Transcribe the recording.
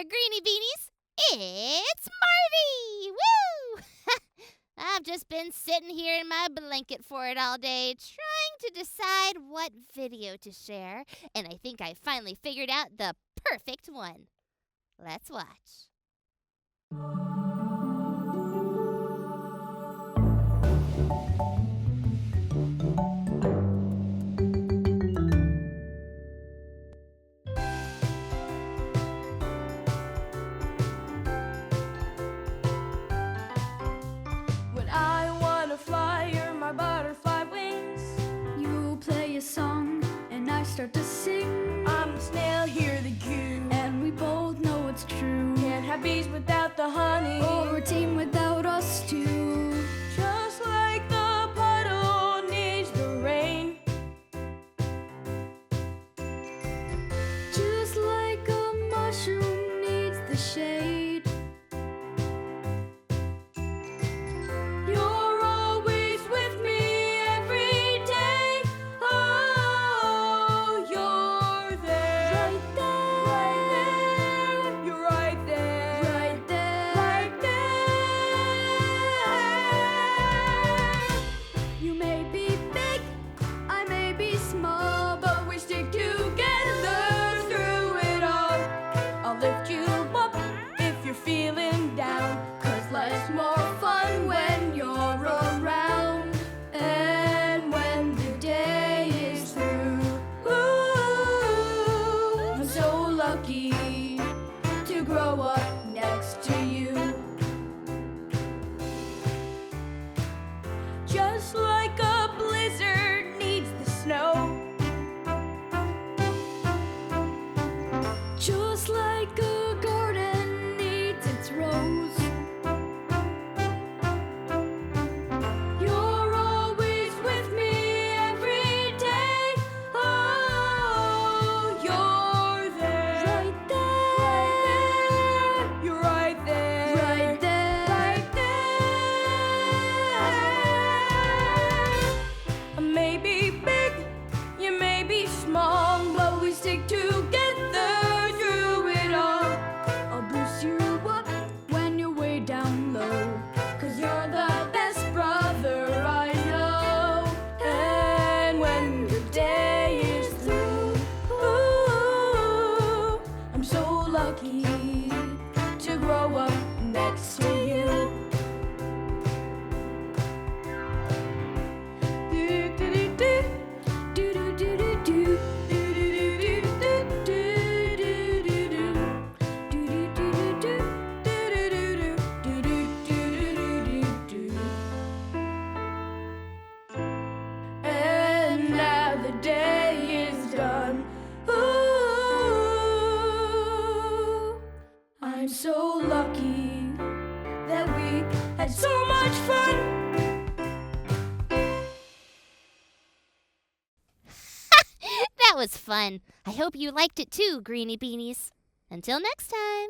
Greenie Beanies. It's Marvy! Woo! I've just been sitting here in my blanket for it all day, trying to decide what video to share, and I think I finally figured out the perfect one. Let's watch. When I wanna fly, you're my butterfly wings. You play a song and I start to sing. I'm the snail, here the goose. And we both know it's true. Can't have bees without the honey, or a team without us two. just like the puddle needs the rain. Just like a mushroom needs the shade. You're always with me every day. Oh, you're there, Right there, right there. You're right there, right there. right there. You may be big, I may be small, But we stick together through it all. I'll lift you up if you're feeling down, 'cause life's more fun when you're around. and when the day is through, Ooh, I'm so lucky to grow up next to you. Just like a blizzard needs the snow, just like a garden needs its rose. you're always with me every day. Oh, you're there, Right there, you're right there, right there. right there. I may be big, you may be small, but we stick together through it all. I'll boost you up when you're way down low. 'Cause you're the best brother I know. And when the day is through, ooh, I'm so lucky to grow up next to you. Do-do-do-do. Do-do-do-do-do. Do-do-do-do-do. And now the day is done. Ooh, I'm so lucky that we had so much fun. That was fun. I hope you liked it too, Greenie Beanies. Until next time.